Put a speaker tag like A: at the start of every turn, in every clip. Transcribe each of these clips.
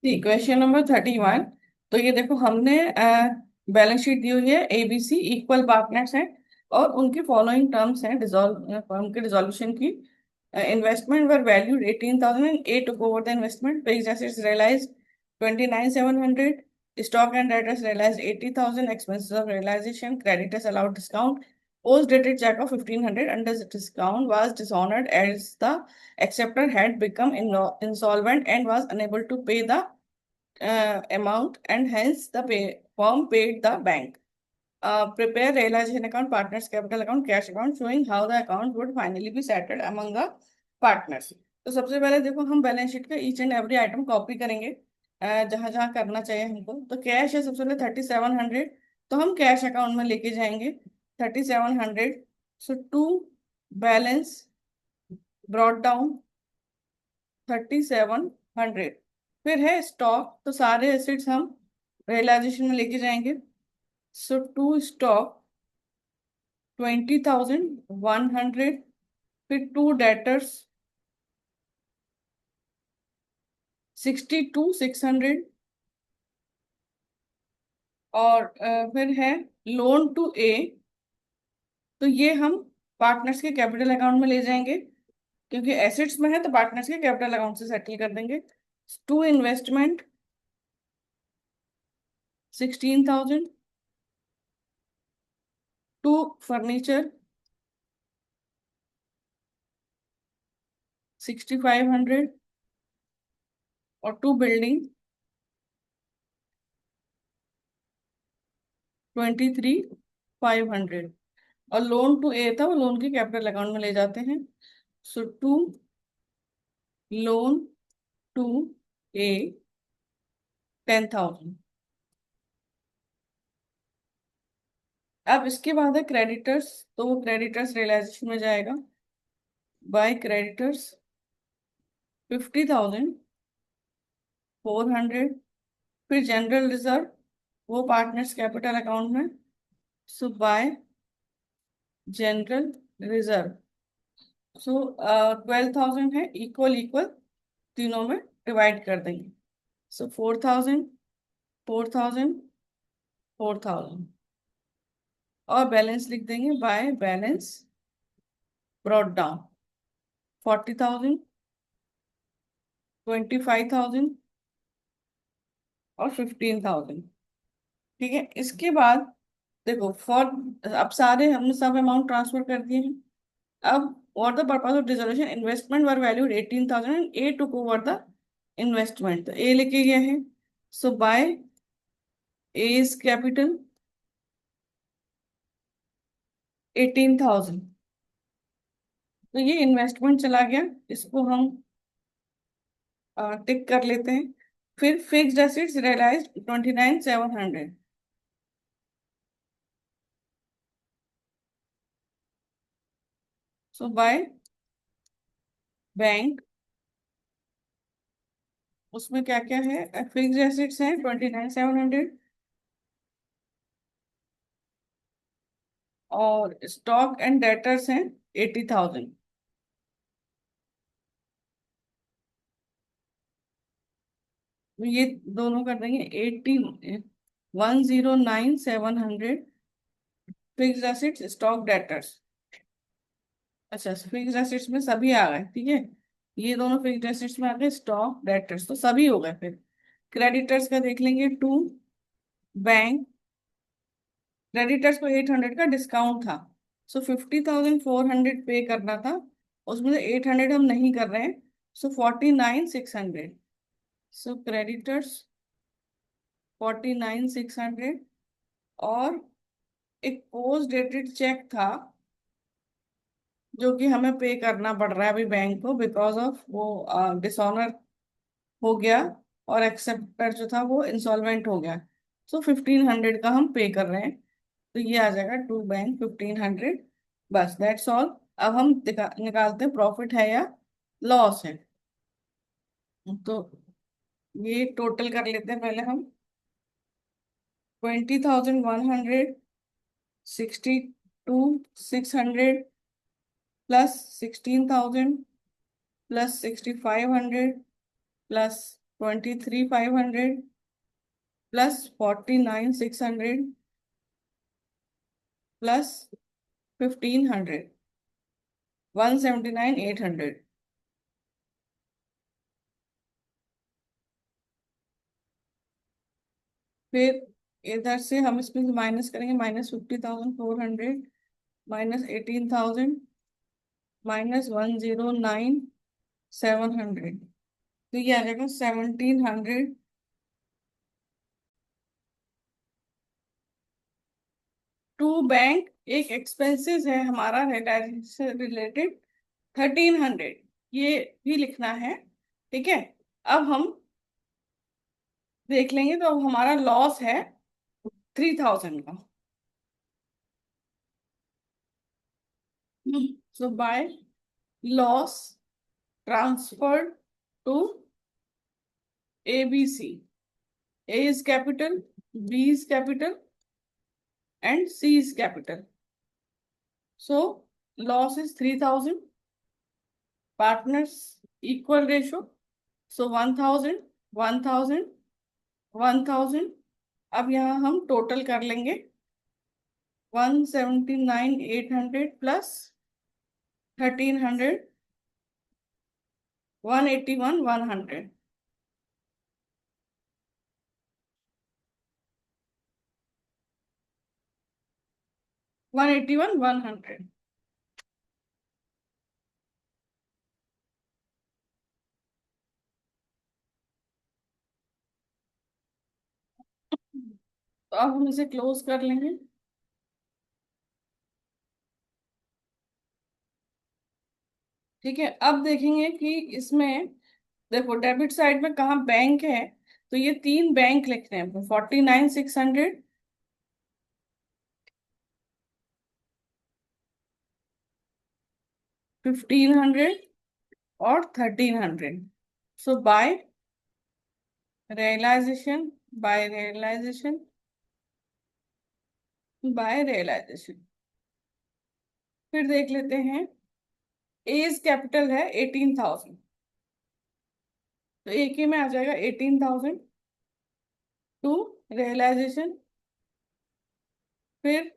A: ठीक, question number 31। तो ये देखो, हमने बैलेंस शीट दी हुई है, एबीसी इक्वल पार्टनर्स हैं और उनके फॉलोइंग टर्म्स हैं डिसॉल्व उनके डिसॉल्यूशन की। Investment were valued 18,000 and a took over the investment, fixed assets realise 29,700, stock and debtors realise 80,000, expenses of realisation, creditors allowed discount, post dated check of 1,500 under the discount was dishonored as the acceptor had become insolvent and was unable to pay the amount, and hence the firm paid the bank. Prepare realization account, partners capital account, cash account, showing how the account would finally be settled among the partners. तो सबसे पहले देखो, हम balance sheet का each and every item copy करेंगे जहां जहां करना चाहिए हमको। तो कैश है सबसे पहले 3,700, तो हम कैश अकाउंट में लेके जाएंगे 3,700। सो टू बैलेंस ब्रॉट डाउन 3,700। फिर है स्टॉक, तो सारे एसेट्स हम रियलाइजेशन में लेके जाएंगे। सो टू स्टॉक 20,100। फिर टू डेटर्स 62,600। और फिर है लोन टू ए, तो ये हम पार्टनर्स के कैपिटल अकाउंट में ले जाएंगे, क्योंकि एसेट्स में है तो पार्टनर्स के कैपिटल अकाउंट से सेटल कर देंगे। To investment 16,000। To furniture 6,500। और टू बिल्डिंग 23,500। और लोन टू ए था, वो लोन के कैपिटल अकाउंट में ले जाते हैं। सो टू लोन टू ए 10,000। अब इसके बाद है क्रेडिटर्स, तो वो क्रेडिटर्स रियलाइजेशन में जाएगा। By creditors 50,400। फिर जनरल रिजर्व, वो पार्टनर्स कैपिटल अकाउंट में। सो बाय जनरल रिजर्व, सो 12,000 है, इक्वल इक्वल तीनों में डिवाइड कर देंगे। सो 4,000, 4,000, 4,000। और बैलेंस लिख देंगे बाय बैलेंस ब्रॉट डाउन 40,000, 25,000 और 15,000। ठीक है, इसके बाद देखो फॉर, अब सारे हमने सब अमाउंट ट्रांसफर कर दिए हैं। अब for the purpose of dissolution investment were valued 18,000 and a took over the investment, तो ए लेके गया है। सो बाय एज कैपिटल 18,000। तो ये इन्वेस्टमेंट चला गया, इसको हम टिक कर लेते हैं। फिर fixed assets realise 29,700। So by bank, उसमें क्या क्या है, फिक्स्ड एसेट्स हैं 29,700 और स्टॉक एंड डेटर्स हैं 80,000। ये दोनों कर देंगे 109,700। फिक्स्ड एसेट्स स्टॉक डेटर्स, अच्छा फिक्स्ड एसेट्स में सभी आ गए, ठीक है। ये दोनों फिक्स्ड एसेट्स में आ गए, स्टॉक डेटर्स तो सभी हो गए। फिर क्रेडिटर्स का देख लेंगे। टू बैंक, क्रेडिटर्स को 800 का डिस्काउंट था, सो 50,400 पे करना था, उसमें से 800 हम नहीं कर रहे हैं, सो 49,600। So creditors 49,600। और एक पोस्ट डेटेड चेक था जो कि हमें पे करना पड़ रहा है अभी बैंक को, बिकॉज ऑफ वो डिसऑनर हो गया और एक्सेप्टर जो था वो इंसॉल्वेंट हो गया। सो 1,500 का हम पे कर रहे हैं, तो ये आ जाएगा टू बैंक 1,500। बस दैट्स ऑल। अब हम निकालते हैं प्रॉफिट है या लॉस है। तो ये टोटल कर लेते हैं पहले हम। 20,100, 62,600 plus 16,000 plus 6,500 plus 23,500 plus 49,600 plus 1,500, 179,800। फिर इधर से हम इसमें से माइनस करेंगे, -50,400, -18,000, -109,700। तो ये आ जाएगा 1,700। टू बैंक एक एक्सपेंसेस है हमारा से रिलेटेड 1,300, ये भी लिखना है। ठीक है। अब हम देख लेंगे, तो अब हमारा लॉस है 3,000 का। So by loss transferred to ABC, A is capital, B is capital, and C is capital. So loss is 3,000. Partners equal ratio. So 1,000, 1,000, 1,000। अब यहाँ हम टोटल कर लेंगे, 179,800 प्लस 1,300, 181,100। 181,100। तो अब हम इसे क्लोज कर लेंगे। ठीक है। अब देखेंगे कि इसमें देखो डेबिट साइड में कहाँ बैंक है। तो ये तीन बैंक लिखने हैं, 49,600, 1,500 और 1,300। So by realisation, by realisation, by realisation. फिर देख लेते हैं, एज कैपिटल है 18,000, तो एक ही में आ जाएगा 18,000 टू रियलाइजेशन। फिर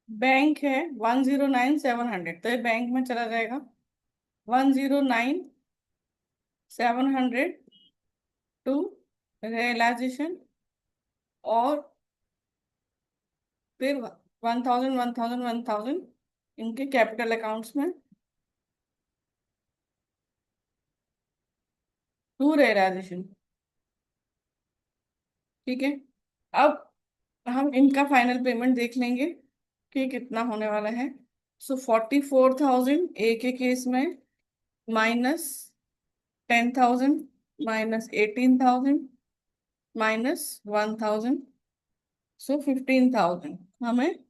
A: बैंक है 109,700, तो ये बैंक में चला जाएगा, 109,700 टू रियलाइजेशन। और फिर 1,000, 1,000, 1,000 इनके कैपिटल अकाउंट्स में टू रियलाइजेशन। ठीक है। अब हम इनका फाइनल पेमेंट देख लेंगे कि कितना होने वाला है। सो 44,000 ए के केस में, -10,000, -18,000, -1,000, सो 15,000। हमें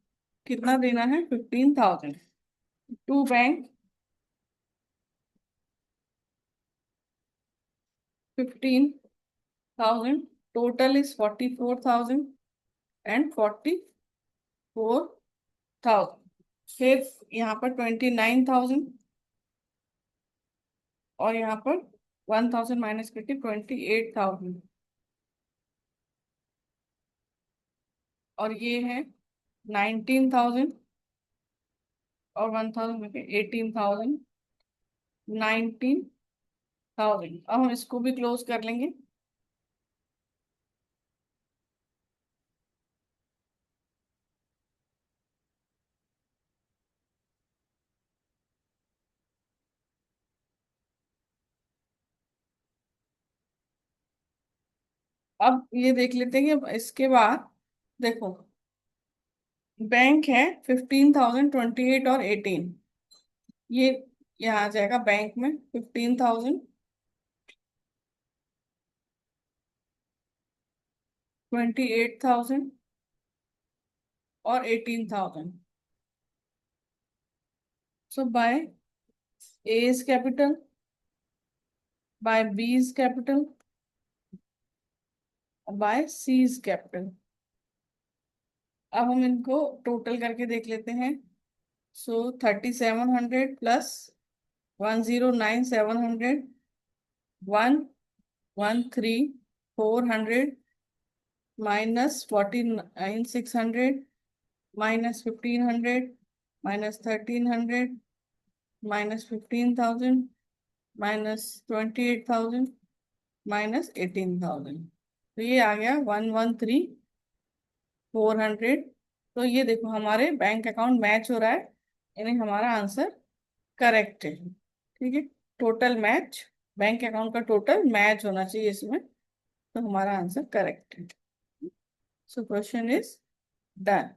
A: कितना देना है? 15,000 to bank. 15,000, total is 44,000 and 44,000। फिर यहाँ पर 29,000 और यहाँ पर 1,000 माइनस करके 28,000। और ये है 19,000 और 1,000 करके 18,000, 19,000। अब हम इसको भी क्लोज कर लेंगे। अब ये देख लेते हैं कि अब इसके बाद देखो, बैंक है 15,000, 28 और 18। ये यहाँ आ जाएगा बैंक में 15,000, 28,000 और 18,000। So by A's capital, by B's capital, by C's capital. अब हम इनको टोटल करके देख लेते हैं। So 3,700 plus 109,700, 13,400 minus 49,600 minus 1,500 minus 1,300 minus 15,000 minus 28,000 minus 18,000। तो ये आ गया 113,400। तो ये देखो हमारे बैंक अकाउंट मैच हो रहा है, यानी हमारा आंसर करेक्ट है। ठीक है, टोटल मैच, बैंक अकाउंट का टोटल मैच होना चाहिए इसमें, तो हमारा आंसर करेक्ट है। So question is done.